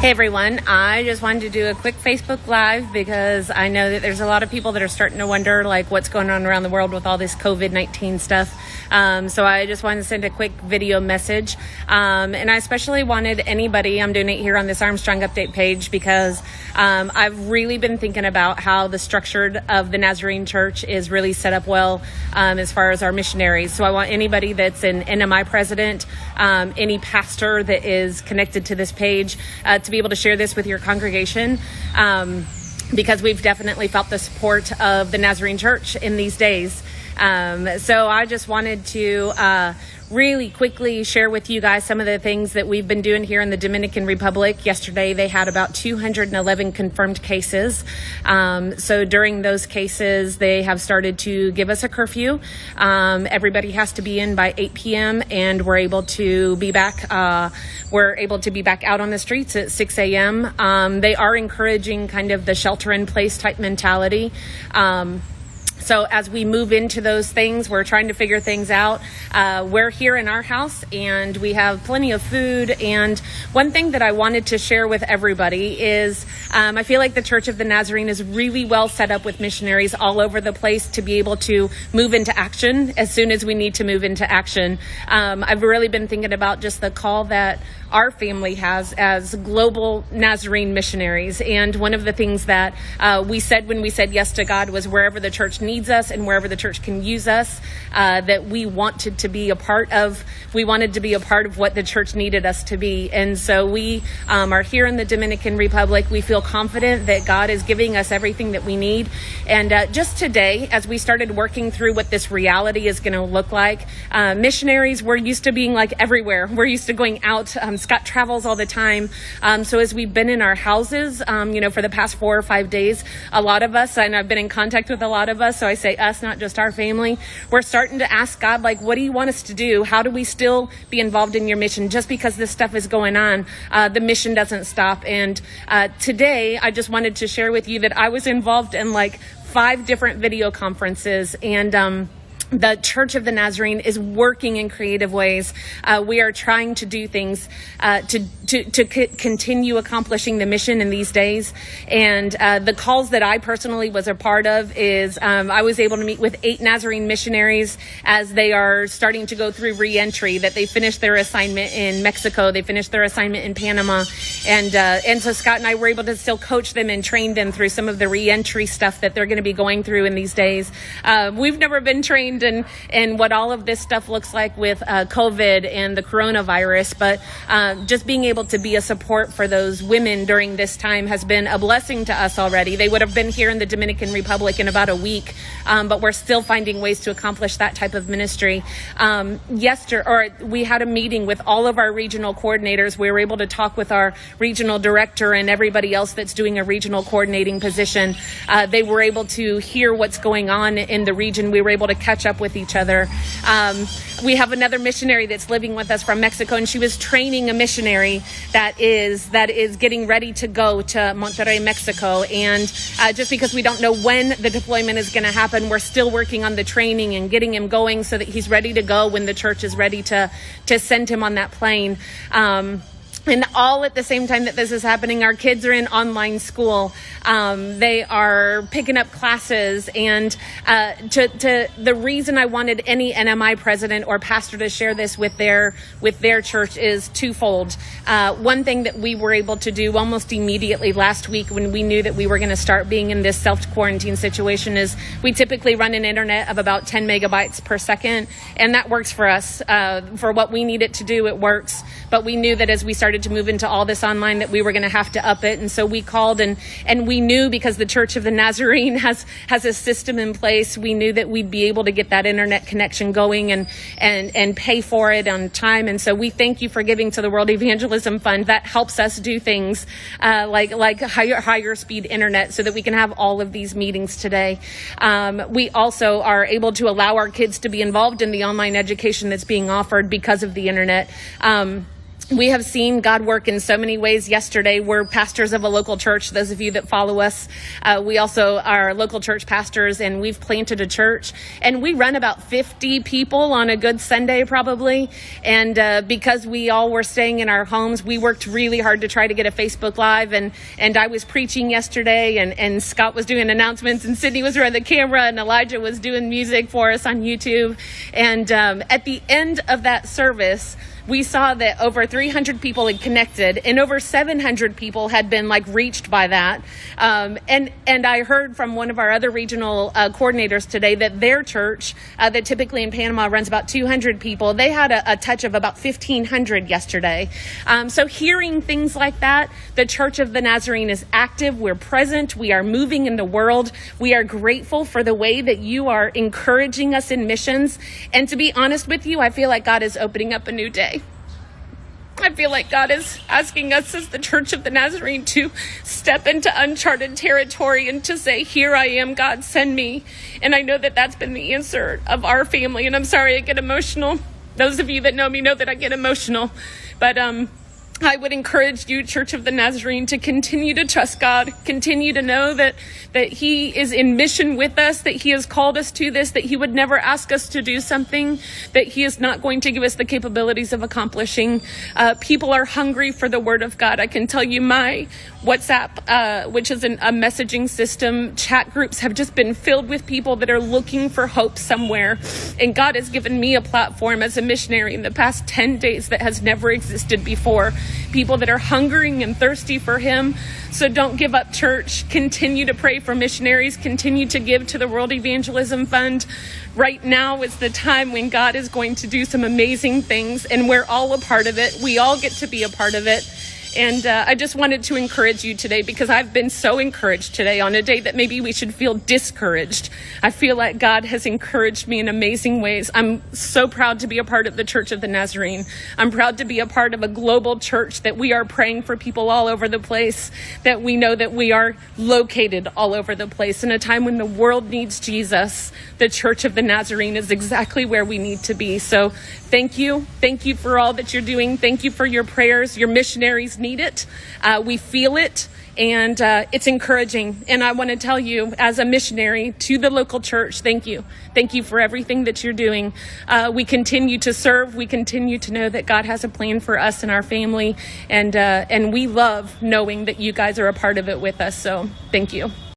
Hey everyone, I just wanted to do a quick Facebook Live because I know that there's a lot of people that are starting to wonder like what's going on around the world with all this COVID-19 stuff. So I just wanted to send a quick video message. And I especially wanted anybody, I'm doing it here on this Armstrong update page because I've really been thinking about how the structure of the Nazarene Church is really set up well as far as our missionaries. So I want anybody that's an NMI president, any pastor that is connected to this page, to be able to share this with your congregation, because we've definitely felt the support of the Nazarene Church in these days. So I just wanted to really quickly share with you guys some of the things that we've been doing here in the Dominican Republic. Yesterday, they had about 211 confirmed cases. So during those cases, they have started to give us a curfew. Everybody has to be in by 8 p.m. and we're able to be back. We're able to be back out on the streets at 6 a.m. They are encouraging kind of the shelter-in-place type mentality. So as we move into those things, we're trying to figure things out. We're here in our house and we have plenty of food. And one thing that I wanted to share with everybody is I feel like the Church of the Nazarene is really well set up with missionaries all over the place to be able to move into action as soon as we need to move into action. I've really been thinking about just the call that our family has as global Nazarene missionaries. And one of the things that we said when we said yes to God was wherever the church needs us and wherever the church can use us, that we wanted to be a part of. We wanted to be a part of what the church needed us to be. And so we are here in the Dominican Republic. We feel confident that God is giving us everything that we need. And just today, as we started working through what this reality is going to look like, missionaries, we're used to being like everywhere. We're used to going out. Scott travels all the time. So as we've been in our houses, for the past 4 or 5 days, a lot of us, and I've been in contact with a lot of us, so I say us, not just our family, we're starting to ask God, like, what do you want us to do? How do we still be involved in your mission? Just because this stuff is going on, the mission doesn't stop. And today, I just wanted to share with you that I was involved in like 5 different video conferences, and the Church of the Nazarene is working in creative ways. We are trying to do things to continue accomplishing the mission in these days. And the calls that I personally was a part of is I was able to meet with 8 Nazarene missionaries as they are starting to go through re-entry, that they finished their assignment in Mexico, they finished their assignment in Panama. And so Scott and I were able to still coach them and train them through some of the re-entry stuff that they're going to be going through in these days. We've never been trained and what all of this stuff looks like with COVID and the coronavirus, but just being able to be a support for those women during this time has been a blessing to us already. They would have been here in the Dominican Republic in about a week, but we're still finding ways to accomplish that type of ministry. We had a meeting with all of our regional coordinators. We were able to talk with our regional director and everybody else that's doing a regional coordinating position. They were able to hear what's going on in the region. We were able to catch up with each other. We have another missionary that's living with us from Mexico, and she was training a missionary that is getting ready to go to Monterrey, Mexico. And just because we don't know when the deployment is going to happen, we're still working on the training and getting him going so that he's ready to go when the church is ready to send him on that plane. And all at the same time that this is happening, our kids are in online school. They are picking up classes. And the reason I wanted any NMI president or pastor to share this with their church is twofold. One thing that we were able to do almost immediately last week when we knew that we were going to start being in this self-quarantine situation is we typically run an internet of about 10 megabytes per second. And that works for us. For what we need it to do, it works. But we knew that as we started to move into all this online that we were going to have to up it. And so we called and we knew, because the Church of the Nazarene has a system in place, we knew that we'd be able to get that internet connection going and pay for it on time. And so we thank you for giving to the World Evangelism Fund. That helps us do things like higher speed internet so that we can have all of these meetings today. We also are able to allow our kids to be involved in the online education that's being offered because of the internet. We have seen God work in so many ways. Yesterday, we're pastors of a local church. Those of you that follow us, we also are local church pastors, and we've planted a church. And we run about 50 people on a good Sunday, probably. And because we all were staying in our homes, we worked really hard to try to get a Facebook Live. And I was preaching yesterday, and Scott was doing announcements, and Sydney was running the camera, and Elijah was doing music for us on YouTube. And at the end of that service, we saw that over 300 people had connected, and over 700 people had been reached by that. And I heard from one of our other regional coordinators today that their church, that typically in Panama runs about 200 people, they had a touch of about 1,500 yesterday. So hearing things like that, the Church of the Nazarene is active. We're present. We are moving in the world. We are grateful for the way that you are encouraging us in missions. And to be honest with you, I feel like God is opening up a new day. I feel like God is asking us as the Church of the Nazarene to step into uncharted territory and to say, here I am, God, send me. And I know that that's been the answer of our family. And I'm sorry I get emotional. Those of you that know me know that I get emotional. But I would encourage you, Church of the Nazarene, to continue to trust God, continue to know that He is in mission with us, that He has called us to this, that He would never ask us to do something that He is not going to give us the capabilities of accomplishing. People are hungry for the Word of God. I can tell you my WhatsApp, which is a messaging system, chat groups have just been filled with people that are looking for hope somewhere. And God has given me a platform as a missionary in the past 10 days that has never existed before. People that are hungering and thirsty for Him. So don't give up, church. Continue to pray for missionaries. Continue to give to the World Evangelism Fund. Right now is the time when God is going to do some amazing things, and we're all a part of it. We all get to be a part of it. And I just wanted to encourage you today, because I've been so encouraged today on a day that maybe we should feel discouraged. I feel like God has encouraged me in amazing ways. I'm so proud to be a part of the Church of the Nazarene. I'm proud to be a part of a global church, that we are praying for people all over the place, that we know that we are located all over the place. In a time when the world needs Jesus, the Church of the Nazarene is exactly where we need to be. So thank you. Thank you for all that you're doing. Thank you for your prayers. Your missionaries need it. We feel it, and it's encouraging. And I want to tell you, as a missionary to the local church, thank you. Thank you for everything that you're doing. We continue to serve. We continue to know that God has a plan for us and our family, and we love knowing that you guys are a part of it with us. So thank you.